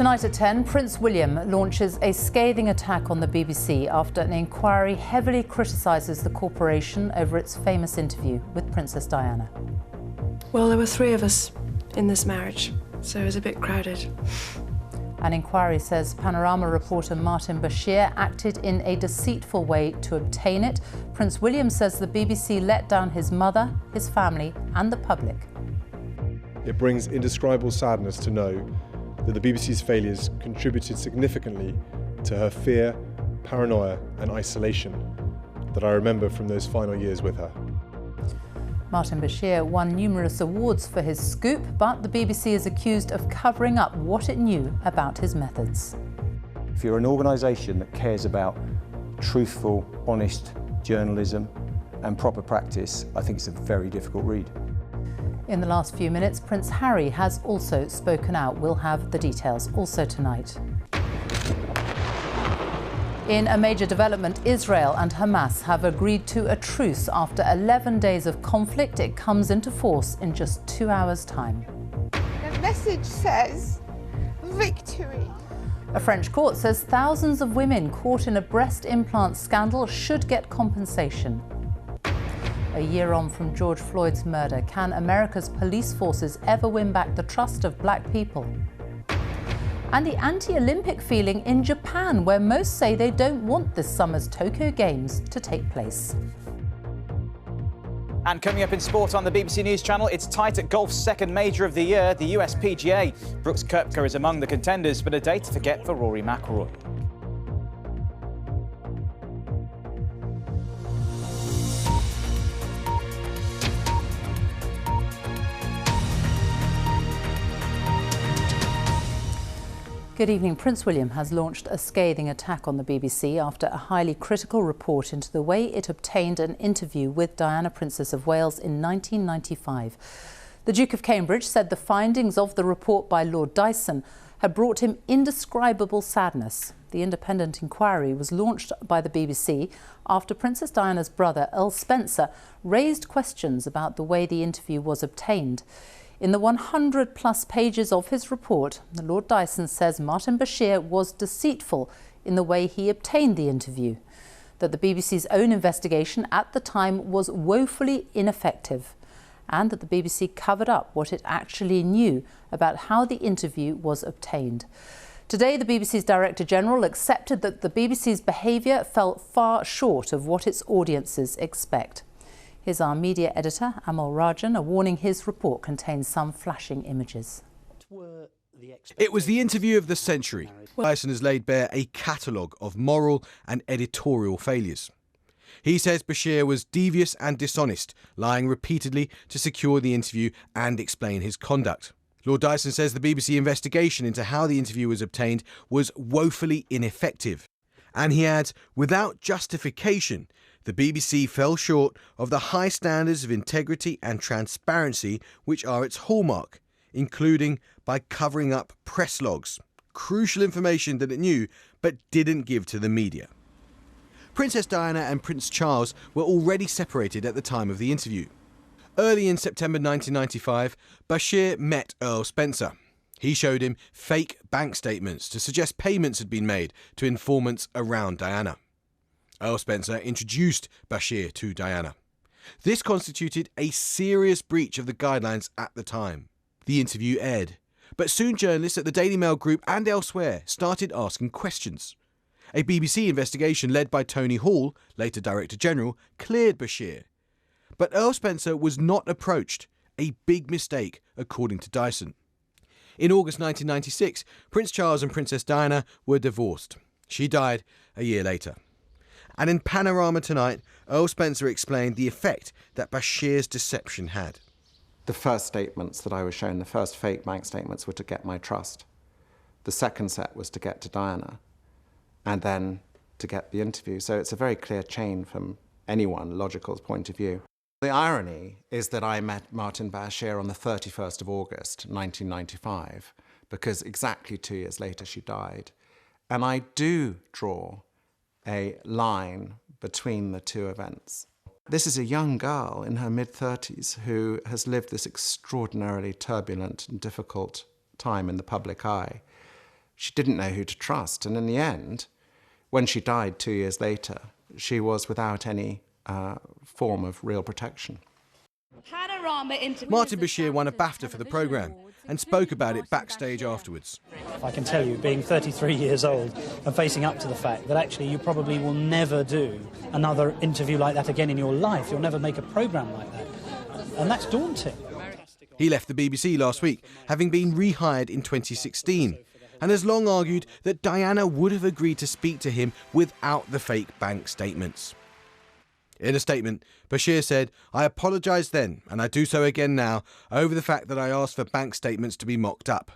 Tonight at 10, Prince William launches a scathing attack on the BBC after an inquiry heavily criticises the corporation over its famous interview with Princess Diana. Well, there were 3 of us in this marriage, so it was a bit crowded. An inquiry says Panorama reporter Martin Bashir acted in a deceitful way to obtain it. Prince William says the BBC let down his mother, his family and the public. It brings indescribable sadness to know that the BBC's failures contributed significantly to her fear, paranoia and isolation that I remember from those final years with her. Martin Bashir won numerous awards for his scoop, but the BBC is accused of covering up what it knew about his methods. If you're an organisation that cares about truthful, honest journalism and proper practice, I think it's a very difficult read. In the last few minutes, Prince Harry has also spoken out. We'll have the details also tonight. In a major development, Israel and Hamas have agreed to a truce after 11 days of conflict. It comes into force in just 2 hours' time. The message says victory. A French court says thousands of women caught in a breast implant scandal should get compensation. A year on from George Floyd's murder, can America's police forces ever win back the trust of black people? And the anti-Olympic feeling in Japan, where most say they don't want this summer's Tokyo Games to take place. And coming up in sport on the BBC News Channel, it's tight at golf's second major of the year, the US PGA. Brooks Koepka is among the contenders, but a day to forget for Rory McIlroy. Good evening. Prince William has launched a scathing attack on the BBC after a highly critical report into the way it obtained an interview with Diana, Princess of Wales, in 1995. The Duke of Cambridge said the findings of the report by Lord Dyson had brought him indescribable sadness. The independent inquiry was launched by the BBC after Princess Diana's brother, Earl Spencer, raised questions about the way the interview was obtained. In the 100-plus pages of his report, Lord Dyson says Martin Bashir was deceitful in the way he obtained the interview, that the BBC's own investigation at the time was woefully ineffective, and that the BBC covered up what it actually knew about how the interview was obtained. Today, the BBC's Director General accepted that the BBC's behaviour fell far short of what its audiences expect. Here's our media editor, Amal Rajan, a warning his report contains some flashing images. It was the interview of the century. Dyson has laid bare a catalogue of moral and editorial failures. He says Bashir was devious and dishonest, lying repeatedly to secure the interview and explain his conduct. Lord Dyson says the BBC investigation into how the interview was obtained was woefully ineffective. And he adds, without justification, the BBC fell short of the high standards of integrity and transparency which are its hallmark, including by covering up press logs, crucial information that it knew but didn't give to the media. Princess Diana and Prince Charles were already separated at the time of the interview. Early in September 1995, Bashir met Earl Spencer. He showed him fake bank statements to suggest payments had been made to informants around Diana. Earl Spencer introduced Bashir to Diana. This constituted a serious breach of the guidelines at the time. The interview aired, but soon journalists at the Daily Mail Group and elsewhere started asking questions. A BBC investigation led by Tony Hall, later Director General, cleared Bashir. But Earl Spencer was not approached, a big mistake according to Dyson. In August 1996, Prince Charles and Princess Diana were divorced. She died a year later. And in Panorama tonight, Earl Spencer explained the effect that Bashir's deception had. The first statements that I was shown, the first fake bank statements, were to get my trust. The second set was to get to Diana, and then to get the interview. So it's a very clear chain from anyone logical's point of view. The irony is that I met Martin Bashir on the 31st of August, 1995, because exactly 2 years later she died. And I do draw a line between the two events. This is a young girl in her mid-30s who has lived this extraordinarily turbulent and difficult time in the public eye. She didn't know who to trust. And in the end, when she died 2 years later, she was without any form of real protection. Martin Bashir won a BAFTA for the programme and spoke about it backstage afterwards. I can tell you, being 33 years old and facing up to the fact that actually you probably will never do another interview like that again in your life. You'll never make a programme like that. And that's daunting. He left the BBC last week, having been rehired in 2016, and has long argued that Diana would have agreed to speak to him without the fake bank statements. In a statement, Bashir said, "I apologised then, and I do so again now, over the fact that I asked for bank statements to be mocked up.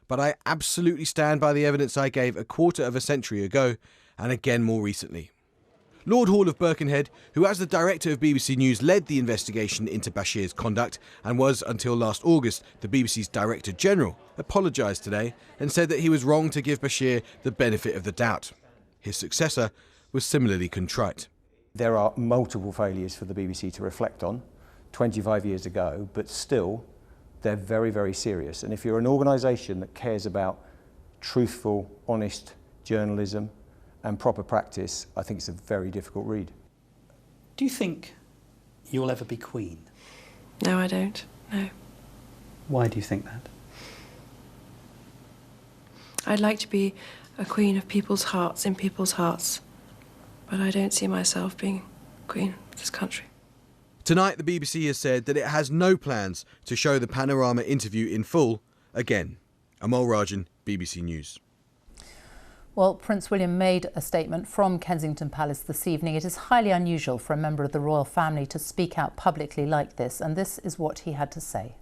But I absolutely stand by the evidence I gave a quarter of a century ago, and again more recently." Lord Hall of Birkenhead, who as the director of BBC News led the investigation into Bashir's conduct and was, until last August, the BBC's Director General, apologised today and said that he was wrong to give Bashir the benefit of the doubt. His successor was similarly contrite. There are multiple failures for the BBC to reflect on 25 years ago, but still they're very, very serious. And if you're an organisation that cares about truthful, honest journalism and proper practice, I think it's a very difficult read. Do you think you'll ever be Queen? No, I don't. No. Why do you think that? I'd like to be a queen of people's hearts, in people's hearts. But I don't see myself being queen of this country. Tonight, the BBC has said that it has no plans to show the Panorama interview in full again. Amol Rajan, BBC News. Well, Prince William made a statement from Kensington Palace this evening. It is highly unusual for a member of the royal family to speak out publicly like this, and this is what he had to say.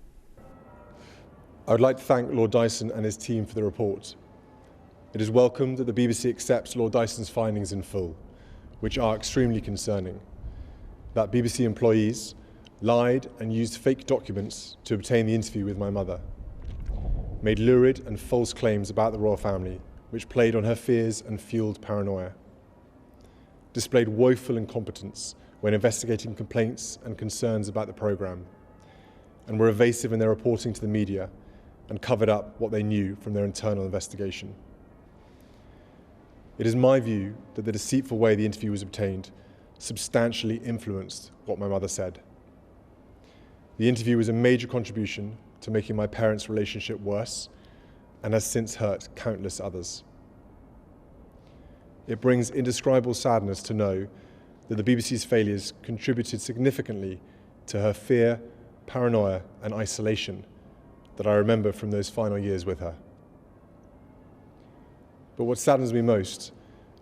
I would like to thank Lord Dyson and his team for the report. It is welcome that the BBC accepts Lord Dyson's findings in full, which are extremely concerning. That BBC employees lied and used fake documents to obtain the interview with my mother, made lurid and false claims about the royal family, which played on her fears and fueled paranoia, displayed woeful incompetence when investigating complaints and concerns about the programme, and were evasive in their reporting to the media and covered up what they knew from their internal investigation. It is my view that the deceitful way the interview was obtained substantially influenced what my mother said. The interview was a major contribution to making my parents' relationship worse and has since hurt countless others. It brings indescribable sadness to know that the BBC's failures contributed significantly to her fear, paranoia and isolation that I remember from those final years with her. But what saddens me most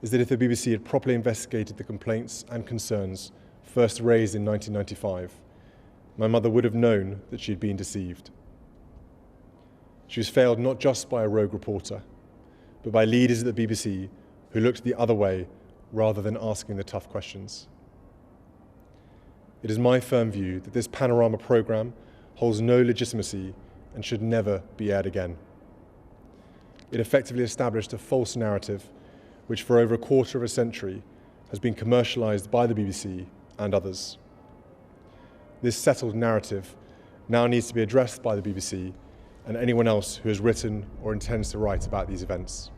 is that if the BBC had properly investigated the complaints and concerns first raised in 1995, my mother would have known that she had been deceived. She was failed not just by a rogue reporter, but by leaders at the BBC who looked the other way rather than asking the tough questions. It is my firm view that this Panorama programme holds no legitimacy and should never be aired again. It effectively established a false narrative which for over a quarter of a century has been commercialised by the BBC and others. This settled narrative now needs to be addressed by the BBC and anyone else who has written or intends to write about these events.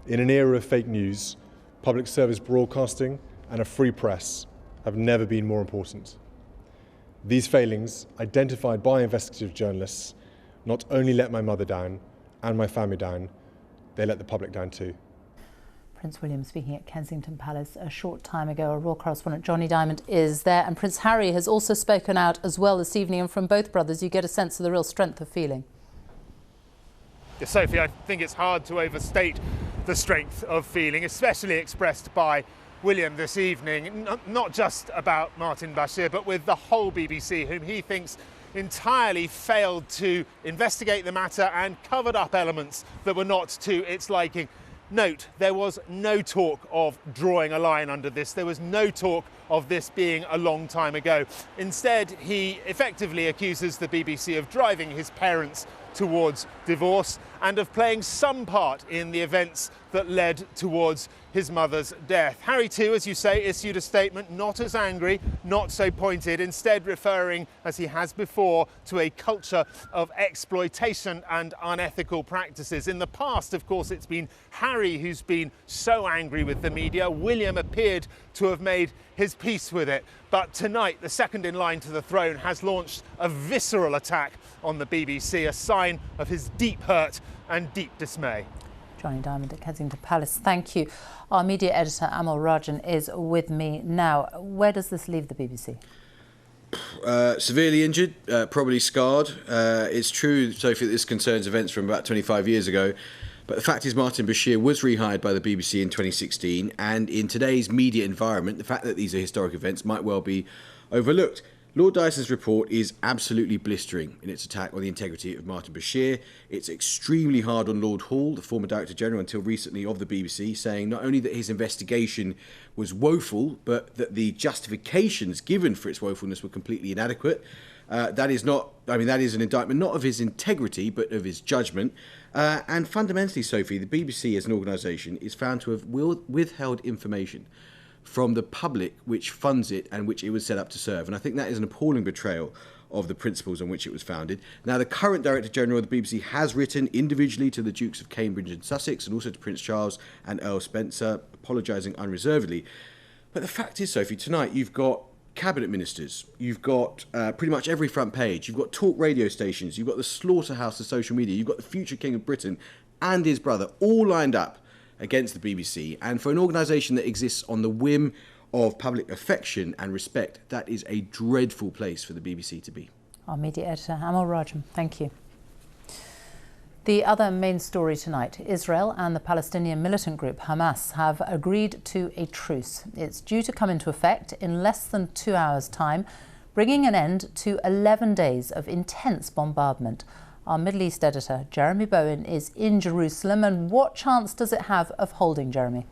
In an era of fake news, public service broadcasting and a free press have never been more important. These failings, identified by investigative journalists, not only let my mother down and my family down, they let the public down too. Prince William speaking at Kensington Palace a short time ago. Our royal correspondent Johnny Diamond is there, and Prince Harry has also spoken out as well this evening, and from both brothers you get a sense of the real strength of feeling. Yeah, Sophie, I think it's hard to overstate the strength of feeling, especially expressed by William this evening, not just about Martin Bashir, but with the whole BBC, whom he thinks entirely failed to investigate the matter and covered up elements that were not to its liking. Note, there was no talk of drawing a line under this. There was no talk of this being a long time ago. Instead, he effectively accuses the BBC of driving his parents towards divorce and of playing some part in the events that led towards his mother's death. Harry, too, as you say, issued a statement not as angry, not so pointed, instead referring, as he has before, to a culture of exploitation and unethical practices. In the past, of course, it's been Harry who's been so angry with the media. William appeared to have made his peace with it. But tonight, the second in line to the throne has launched a visceral attack on the BBC, a sign of his deep hurt and deep dismay. Johnny Diamond at Kensington Palace, thank you. Our media editor Amal Rajan is with me now. Where does this leave the BBC? Severely injured, probably scarred. It's true, Sophie, that this concerns events from about 25 years ago. But the fact is Martin Bashir was rehired by the BBC in 2016, and in today's media environment, the fact that these are historic events might well be overlooked. Lord Dyson's report is absolutely blistering in its attack on the integrity of Martin Bashir. It's extremely hard on Lord Hall, the former Director General until recently of the BBC, saying not only that his investigation was woeful, but that the justifications given for its woefulness were completely inadequate. That is an indictment not of his integrity, but of his judgment. And fundamentally, Sophie, the BBC as an organisation is found to have withheld information from the public which funds it and which it was set up to serve. And I think that is an appalling betrayal of the principles on which it was founded. Now, the current Director General of the BBC has written individually to the Dukes of Cambridge and Sussex and also to Prince Charles and Earl Spencer, apologising unreservedly. But the fact is, Sophie, tonight you've got cabinet ministers, you've got pretty much every front page, you've got talk radio stations, you've got the slaughterhouse of social media, you've got the future King of Britain and his brother all lined up against the BBC. And for an organisation that exists on the whim of public affection and respect, that is a dreadful place for the BBC to be. Our media editor, Amal Rajan, thank you. The other main story tonight, Israel and the Palestinian militant group Hamas have agreed to a truce. It's due to come into effect in less than 2 hours' time, bringing an end to 11 days of intense bombardment. Our Middle East editor, Jeremy Bowen, is in Jerusalem. And what chance does it have of holding, Jeremy?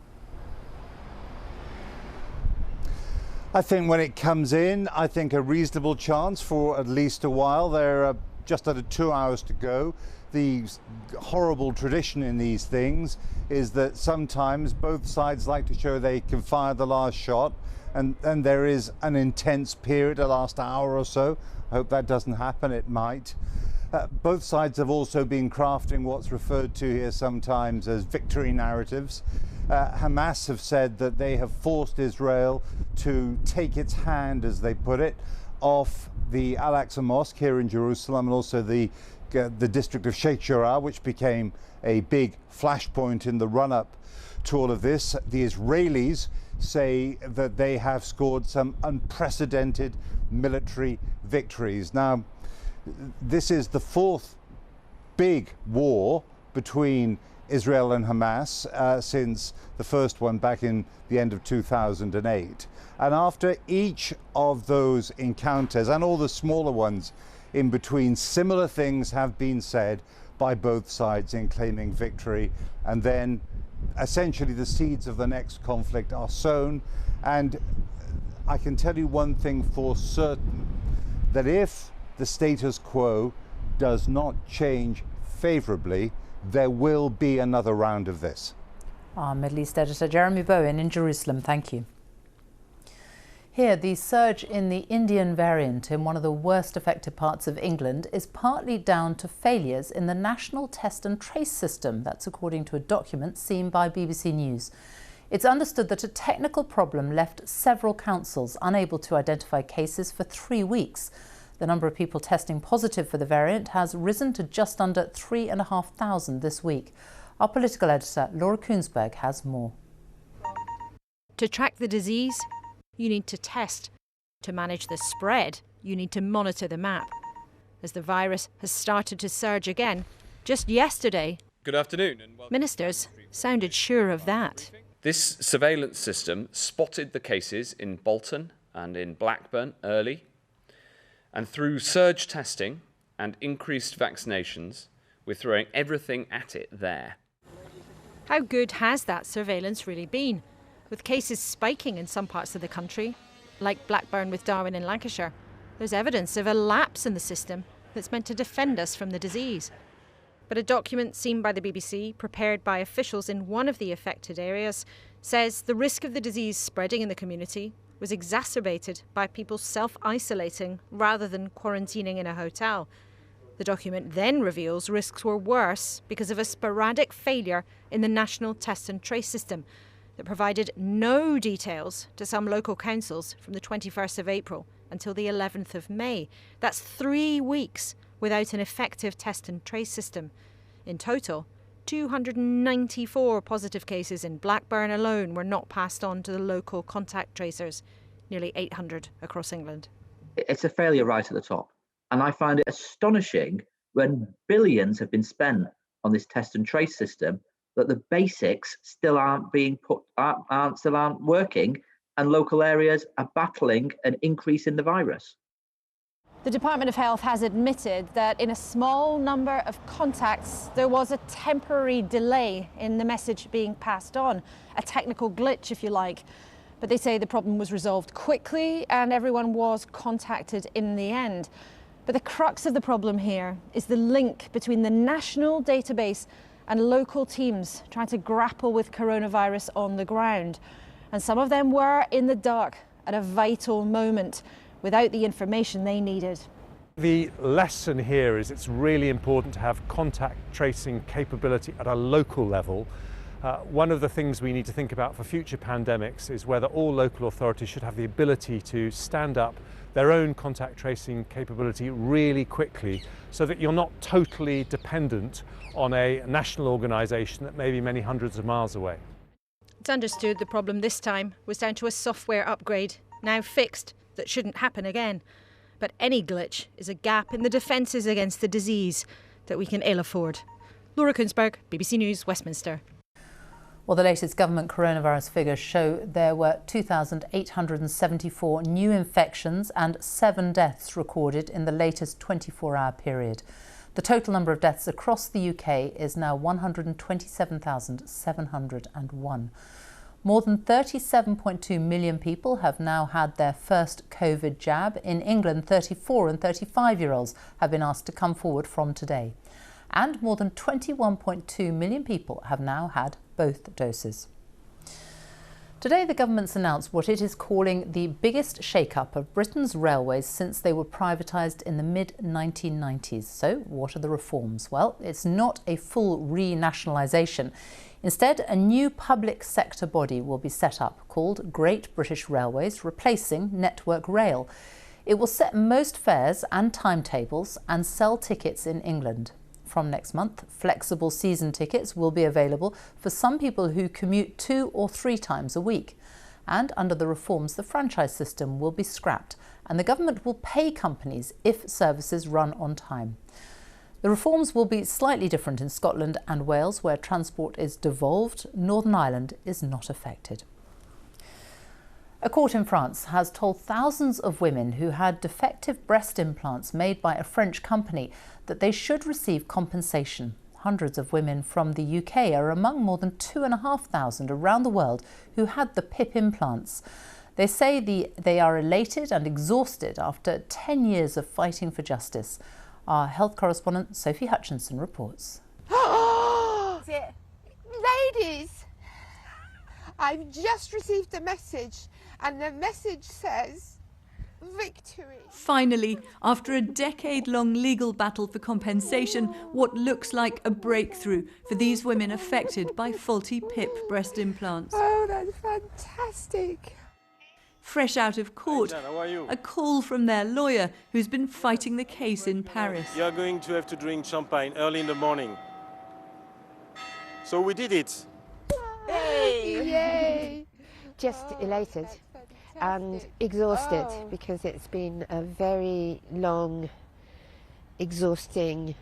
I think when it comes in, I think a reasonable chance for at least a while. There are just under 2 hours to go. The horrible tradition in these things is that sometimes both sides like to show they can fire the last shot, and there is an intense period, the last hour or so. I hope that doesn't happen, it might. Both sides have also been crafting what's referred to here sometimes as victory narratives. Hamas have said that they have forced Israel to take its hand, as they put it, off the Al-Aqsa Mosque here in Jerusalem and also the district of Sheikh Jarrah, which became a big flashpoint in the run-up to all of this. The Israelis say that they have scored some unprecedented military victories. Now, this is the fourth big war between Israel and Hamas since the first one back in the end of 2008. And after each of those encounters and all the smaller ones in between, similar things have been said by both sides in claiming victory. And then essentially the seeds of the next conflict are sown. And I can tell you one thing for certain, that if the status quo does not change favourably, there will be another round of this. Our Middle East editor, Jeremy Bowen in Jerusalem, thank you. Here, the surge in the Indian variant in one of the worst affected parts of England is partly down to failures in the National Test and Trace system. That's according to a document seen by BBC News. It's understood that a technical problem left several councils unable to identify cases for 3 weeks. The number of people testing positive for the variant has risen to just under 3,500 this week. Our political editor, Laura Koonsberg, has more. To track the disease, you need to test. To manage the spread, you need to monitor the map. As the virus has started to surge again, just yesterday, good afternoon, and ministers sounded sure of that. This surveillance system spotted the cases in Bolton and in Blackburn early. And through surge testing and increased vaccinations, we're throwing everything at it there. How good has that surveillance really been? With cases spiking in some parts of the country, like Blackburn with Darwin in Lancashire, there's evidence of a lapse in the system that's meant to defend us from the disease. But a document seen by the BBC, prepared by officials in one of the affected areas, says the risk of the disease spreading in the community was exacerbated by people self-isolating rather than quarantining in a hotel. The document then reveals risks were worse because of a sporadic failure in the national test and trace system that provided no details to some local councils from the 21st of April until the 11th of May. That's 3 weeks without an effective test and trace system. In total, 294 positive cases in Blackburn alone were not passed on to the local contact tracers, nearly 800 across England. It's a failure right at the top. And I find it astonishing when billions have been spent on this test and trace system that the basics still aren't working, and local areas are battling an increase in the virus. The Department of Health has admitted that in a small number of contacts there was a temporary delay in the message being passed on, a technical glitch if you like. But they say the problem was resolved quickly and everyone was contacted in the end. But the crux of the problem here is the link between the national database and local teams trying to grapple with coronavirus on the ground. And some of them were in the dark at a vital moment, without the information they needed. The lesson here is it's really important to have contact tracing capability at a local level. One of the things we need to think about for future pandemics is whether all local authorities should have the ability to stand up their own contact tracing capability really quickly, so that you're not totally dependent on a national organisation that may be many hundreds of miles away. It's understood the problem this time was down to a software upgrade, now fixed, that shouldn't happen again. But any glitch is a gap in the defences against the disease that we can ill afford. Laura Kunzberg, BBC News, Westminster. Well, the latest government coronavirus figures show there were 2,874 new infections and 7 deaths recorded in the latest 24-hour period. The total number of deaths across the UK is now 127,701. More than 37.2 million people have now had their first COVID jab. In England, 34 and 35-year-olds have been asked to come forward from today. And more than 21.2 million people have now had both doses. Today, the government's announced what it is calling the biggest shake-up of Britain's railways since they were privatised in the mid-1990s. So, what are the reforms? Well, it's not a full re-nationalisation. Instead, a new public sector body will be set up called Great British Railways, replacing Network Rail. It will set most fares and timetables and sell tickets in England. From next month, flexible season tickets will be available for some people who commute 2 or 3 times a week. And under the reforms, the franchise system will be scrapped and the government will pay companies if services run on time. The reforms will be slightly different in Scotland and Wales, where transport is devolved. Northern Ireland is not affected. A court in France has told thousands of women who had defective breast implants made by a French company that they should receive compensation. Hundreds of women from the UK are among more than 2,500 around the world who had the PIP implants. They say they are elated and exhausted after 10 years of fighting for justice. Our health correspondent Sophie Hutchinson reports. Ladies, I've just received a message and the message says victory. Finally, after a decade-long legal battle for compensation, what looks like a breakthrough for these women affected by faulty PIP breast implants. Oh, that's fantastic. Fresh out of court, Hi, Jan, how are you? a call from their lawyer who's been fighting the case in Paris. You're going to have to drink champagne early in the morning. So we did it. Yay! Yay! Just elated and exhausted because it's been a very long, exhausting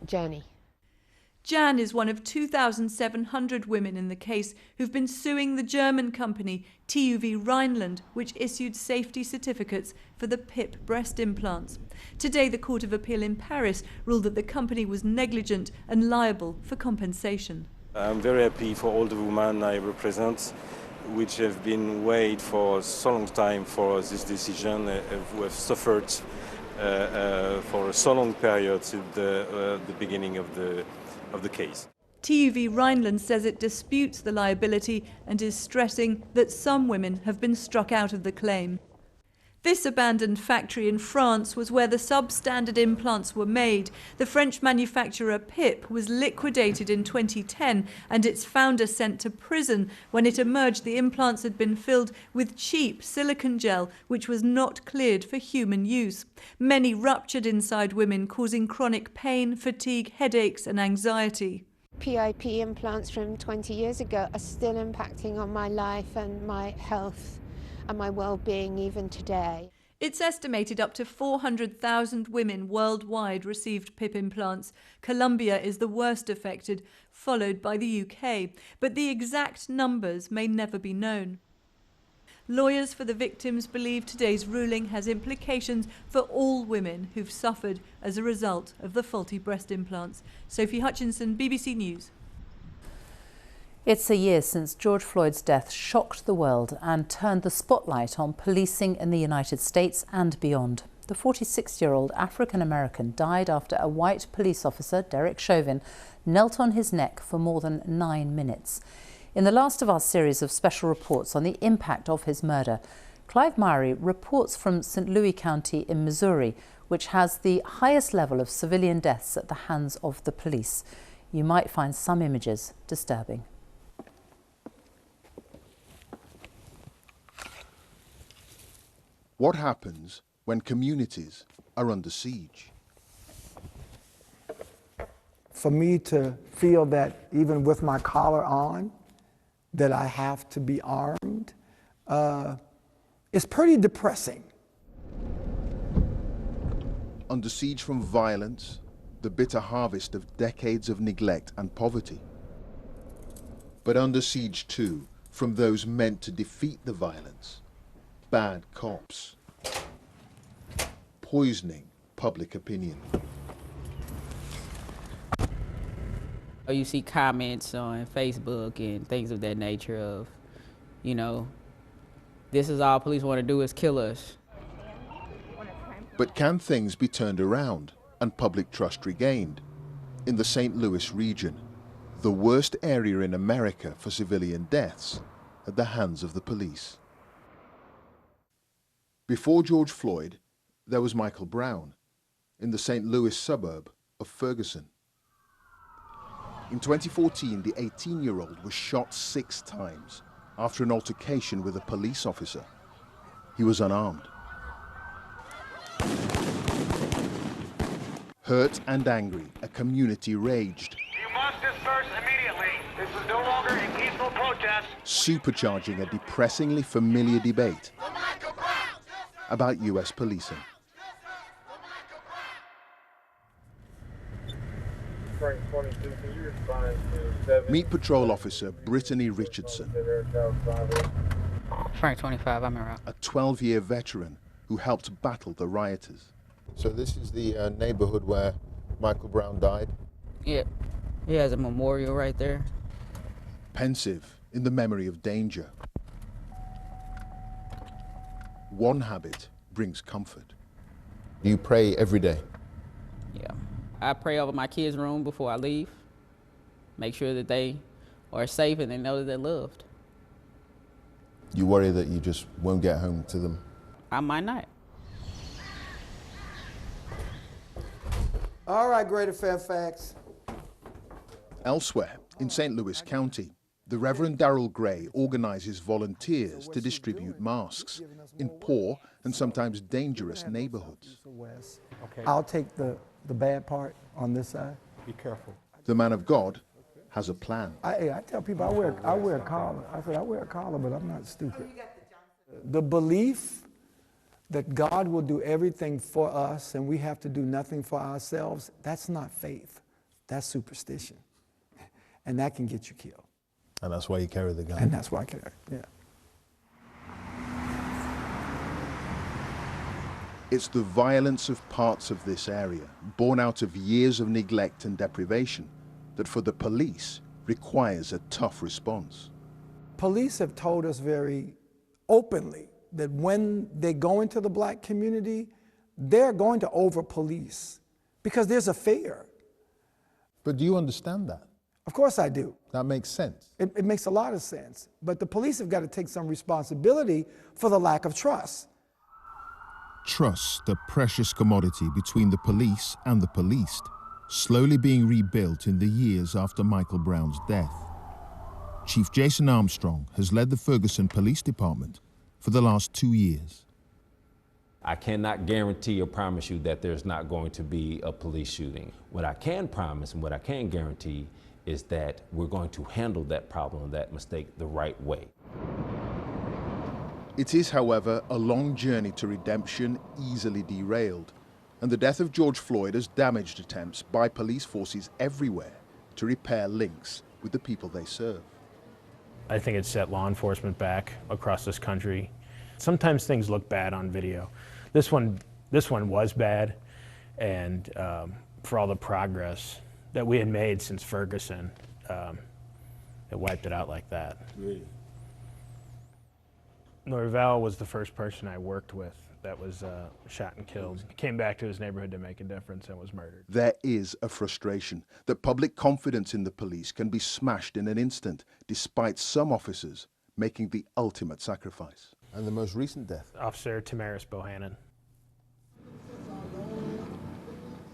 journey. Jan is one of 2,700 women in the case who've been suing the German company TÜV Rheinland, which issued safety certificates for the PIP breast implants. Today, the Court of Appeal in Paris ruled that the company was negligent and liable for compensation. I'm very happy for all the women I represent, which have been waiting for so long time for this decision, who have suffered for so long period since the beginning of the case. TUV Rhineland says it disputes the liability and is stressing that some women have been struck out of the claim. This abandoned factory in France was where the substandard implants were made. The French manufacturer PIP was liquidated in 2010 and its founder sent to prison when it emerged the implants had been filled with cheap silicone gel which was not cleared for human use. Many ruptured inside women, causing chronic pain, fatigue, headaches and anxiety. PIP implants from 20 years ago are still impacting on my life and my health and my well-being even today. It's estimated up to 400,000 women worldwide received PIP implants. Colombia is the worst affected, followed by the UK, but the exact numbers may never be known. Lawyers for the victims believe today's ruling has implications for all women who've suffered as a result of the faulty breast implants. Sophie Hutchinson, BBC News. It's a year since George Floyd's death shocked the world and turned the spotlight on policing in the United States and beyond. The 46-year-old African-American died after a white police officer, Derek Chauvin, knelt on his neck for more than 9 minutes. In the last of our series of special reports on the impact of his murder, Clive Murray reports from St. Louis County in Missouri, which has the highest level of civilian deaths at the hands of the police. You might find some images disturbing. What happens when communities are under siege? For me to feel that even with my collar on, that I have to be armed, is pretty depressing. Under siege from violence, the bitter harvest of decades of neglect and poverty. But under siege too from those meant to defeat the violence. Bad cops, poisoning public opinion. You see comments on Facebook and things of that nature of, you know, this is all police want to do is kill us. But can things be turned around and public trust regained? In the St. Louis region, the worst area in America for civilian deaths at the hands of the police. Before George Floyd, there was Michael Brown in the St. Louis suburb of Ferguson. In 2014, the 18-year-old was shot 6 times after an altercation with a police officer. He was unarmed. Hurt and angry, a community raged. You must disperse immediately. This is no longer a peaceful protest. Supercharging a depressingly familiar debate about U.S. policing. Meet Patrol Officer Brittany Richardson. Frank 25, I'm around. A 12-year veteran who helped battle the rioters. So this is the neighborhood where Michael Brown died? Yeah, he has a memorial right there. Pensive in the memory of danger. One habit brings comfort. You pray every day? Yeah. I pray over my kids' room before I leave. Make sure that they are safe and they know that they're loved. You worry that you just won't get home to them? I might not. All right, Greater Fairfax. Elsewhere, in St. Louis County, the Reverend Darrell Gray organizes volunteers to distribute masks in poor and sometimes dangerous neighborhoods. I'll take the bad part on this side. Be careful. The man of God has a plan. I tell people I wear a collar. I said I wear a collar, but I'm not stupid. The belief that God will do everything for us and we have to do nothing for ourselves, that's not faith. That's superstition. And that can get you killed. And that's why you carry the gun. And that's why I carry it, yeah. It's the violence of parts of this area, born out of years of neglect and deprivation, that for the police requires a tough response. Police have told us very openly that when they go into the black community, they're going to over-police because there's a fear. But do you understand that? Of course I do. That makes sense. It makes a lot of sense. But the police have got to take some responsibility for the lack of trust. Trust, the precious commodity between the police and the policed, slowly being rebuilt in the years after Michael Brown's death. Chief Jason Armstrong has led the Ferguson Police Department for the last 2 years. I cannot guarantee or promise you that there's not going to be a police shooting. What I can promise and what I can guarantee is that we're going to handle that problem, that mistake, the right way. It is, however, a long journey to redemption, easily derailed, and the death of George Floyd has damaged attempts by police forces everywhere to repair links with the people they serve. I think it's set law enforcement back across this country. Sometimes things look bad on video. This one was bad, and for all the progress that we had made since Ferguson, it wiped it out like that. Really? Norvell was the first person I worked with that was shot and killed. He came back to his neighborhood to make a difference and was murdered. There is a frustration that public confidence in the police can be smashed in an instant, despite some officers making the ultimate sacrifice. And the most recent death? Officer Tamaris Bohannon.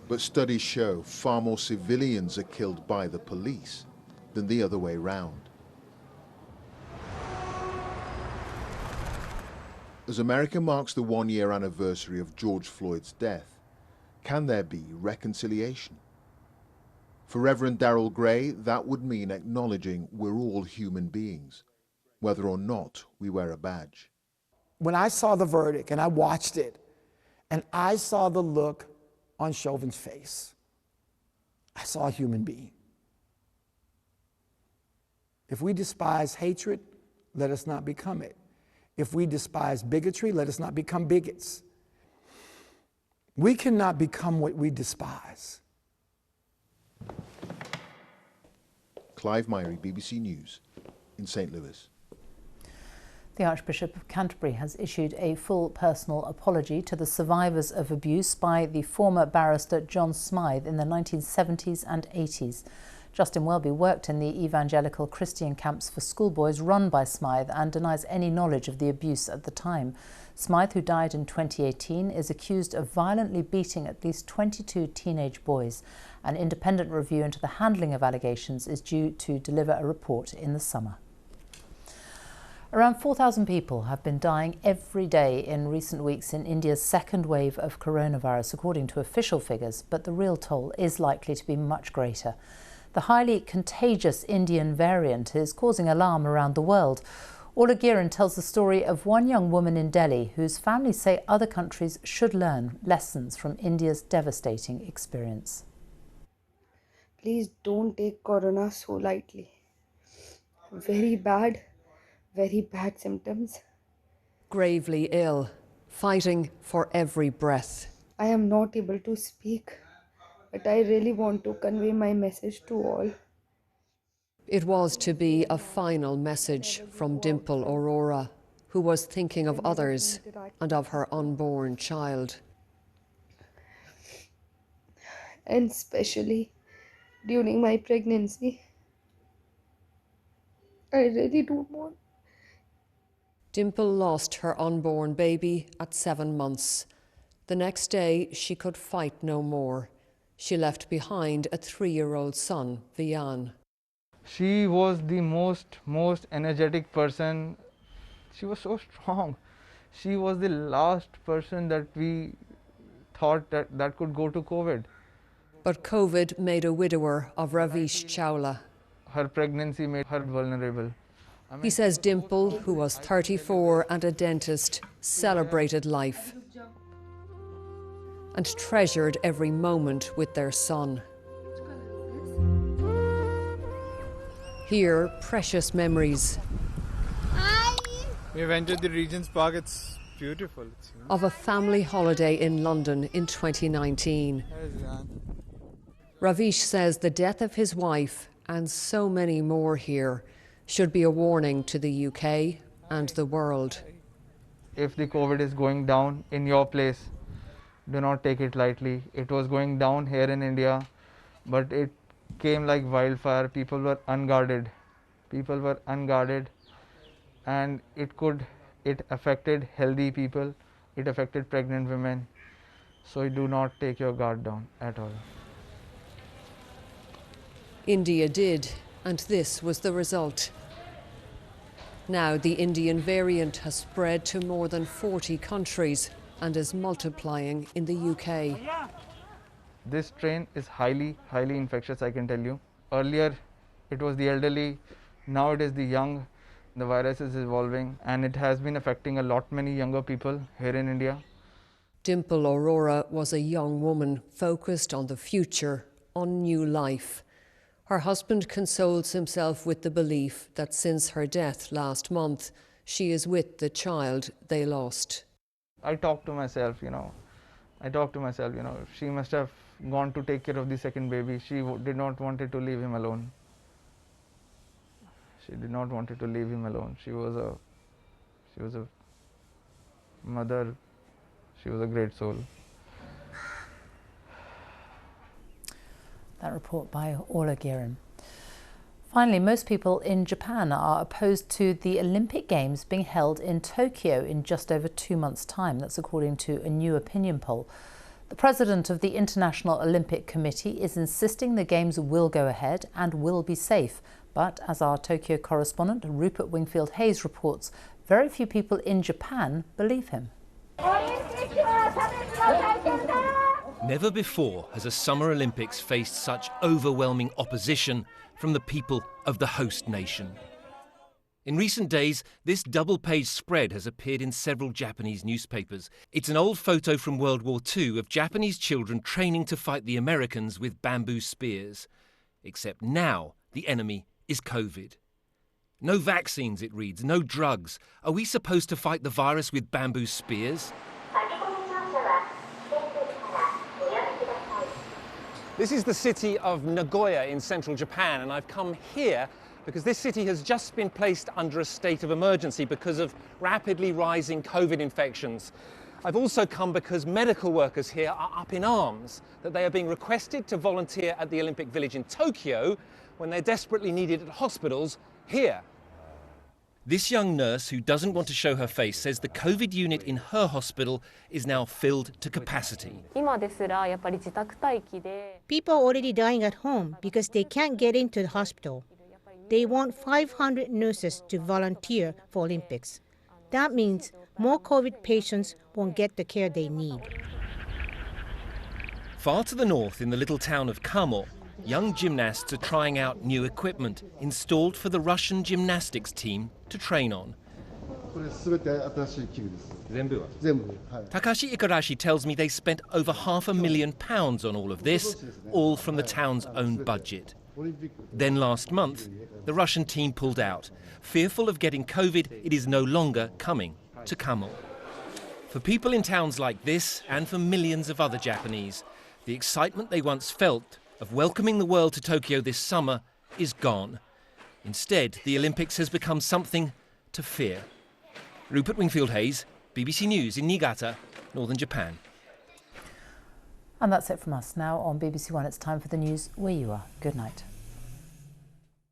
But studies show far more civilians are killed by the police than the other way round. As America marks the one-year anniversary of George Floyd's death, can there be reconciliation? For Reverend Darrell Gray, that would mean acknowledging we're all human beings, whether or not we wear a badge. When I saw the verdict and I watched it, and I saw the look on Chauvin's face, I saw a human being. If we despise hatred, let us not become it. If we despise bigotry, let us not become bigots. We cannot become what we despise. Clive Myrie, BBC News, in St. Louis. The Archbishop of Canterbury has issued a full personal apology to the survivors of abuse by the former barrister John Smythe in the 1970s and 80s. Justin Welby worked in the evangelical Christian camps for schoolboys run by Smythe and denies any knowledge of the abuse at the time. Smythe, who died in 2018, is accused of violently beating at least 22 teenage boys. An independent review into the handling of allegations is due to deliver a report in the summer. Around 4,000 people have been dying every day in recent weeks in India's second wave of coronavirus, according to official figures, but the real toll is likely to be much greater. The highly contagious Indian variant is causing alarm around the world. Orla Giran tells the story of one young woman in Delhi whose family say other countries should learn lessons from India's devastating experience. Please don't take corona so lightly. Very bad symptoms. Gravely ill, fighting for every breath. I am not able to speak, but I really want to convey my message to all. It was to be a final message from Dimple Aurora, who was thinking of others and of her unborn child. And especially during my pregnancy. I really don't want. Dimple lost her unborn baby at 7 months. The next day, she could fight no more. She left behind a 3-year-old son, Vian. She was the most energetic person. She was so strong. She was the last person that we thought that could go to COVID. But COVID made a widower of Ravish Chawla. Her pregnancy made her vulnerable. He says Dimple, who was 34 and a dentist, celebrated life and treasured every moment with their son. Here, precious memories. We went to the Regent's Park, it's beautiful. Of a family holiday in London in 2019. Ravish says the death of his wife, and so many more here, should be a warning to the UK and the world. If the COVID is going down in your place, do not take it lightly. It was going down here in India, but it came like wildfire. People were unguarded. People were unguarded, and it affected healthy people. It affected pregnant women. So do not take your guard down at all. India did, and this was the result. Now the Indian variant has spread to more than 40 countries and is multiplying in the UK. This strain is highly infectious, I can tell you. Earlier it was the elderly, now it is the young. The virus is evolving and it has been affecting many younger people here in India. Dimple Aurora was a young woman focused on the future, on new life. Her husband consoles himself with the belief that since her death last month, she is with the child they lost. I talk to myself, she must have gone to take care of the second baby. She did not want to leave him alone. She did not want to leave him alone. She was a mother. She was a great soul. That report by Orla Guerin. Finally, most people in Japan are opposed to the Olympic Games being held in Tokyo in just over 2 months' time. That's according to a new opinion poll. The president of the International Olympic Committee is insisting the Games will go ahead and will be safe. But as our Tokyo correspondent Rupert Wingfield-Hayes reports, very few people in Japan believe him. Never before has a Summer Olympics faced such overwhelming opposition from the people of the host nation. In recent days, this double-page spread has appeared in several Japanese newspapers. It's an old photo from World War II of Japanese children training to fight the Americans with bamboo spears. Except now, the enemy is COVID. No vaccines, it reads, no drugs. Are we supposed to fight the virus with bamboo spears? This is the city of Nagoya in central Japan, and I've come here because this city has just been placed under a state of emergency because of rapidly rising COVID infections. I've also come because medical workers here are up in arms that they are being requested to volunteer at the Olympic Village in Tokyo when they're desperately needed at hospitals here. This young nurse, who doesn't want to show her face, says the COVID unit in her hospital is now filled to capacity. People are already dying at home because they can't get into the hospital. They want 500 nurses to volunteer for Olympics. That means more COVID patients won't get the care they need. Far to the north, in the little town of Kamo, young gymnasts are trying out new equipment installed for the Russian gymnastics team to train on. Takashi Igarashi tells me they spent over £500,000 on all of this, all from the town's own budget. Then last month, the Russian team pulled out. Fearful of getting COVID, it is no longer coming to Kamo. For people in towns like this, and for millions of other Japanese, the excitement they once felt of welcoming the world to Tokyo this summer is gone. Instead, the Olympics has become something to fear. Rupert Wingfield-Hayes, BBC News in Niigata, northern Japan. And that's it from us. Now on BBC One, it's time for the news where you are. Good night.